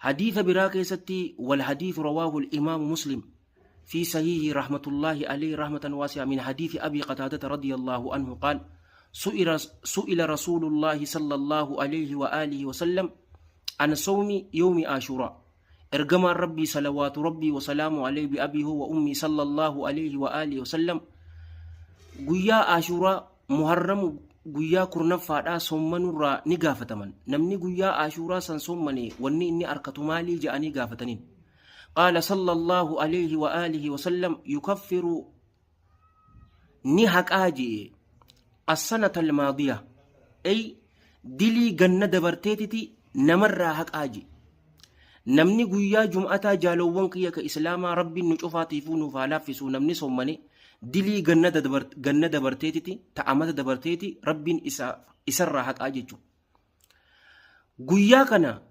حديث براكي ستي والحديث رواه الإمام مسلم في صحيح رحمة الله عليه رحمة واسعة من حديث أبي قتادة رضي الله عنه قال سئل رسول الله صلى الله عليه وآله وسلم عن صوم يوم عاشوراء ارجم ربي صلوات ربي وسلام عليه بأبي هو وأمي صلى الله عليه وآله وسلم قيا عاشوراء محرم قيا كرنفادا صومنورا نغافتمن نمني قيا عاشوراء سن صومني وني إني أركت مالي جاءني غافتنين قال صلى الله عليه وآله وسلم يكفر نهك آجي السنة الماضية أي دلي جنة دبرتيتي نمر حق آجي نمني قويا جمعة جالوان كيا كإسلاما ربي نشوفاتي فونو فالافسو نمني صمني دلي جنة دبرتيتي تعمد دبرتيتي ربي إسر حق آجي قويا كنا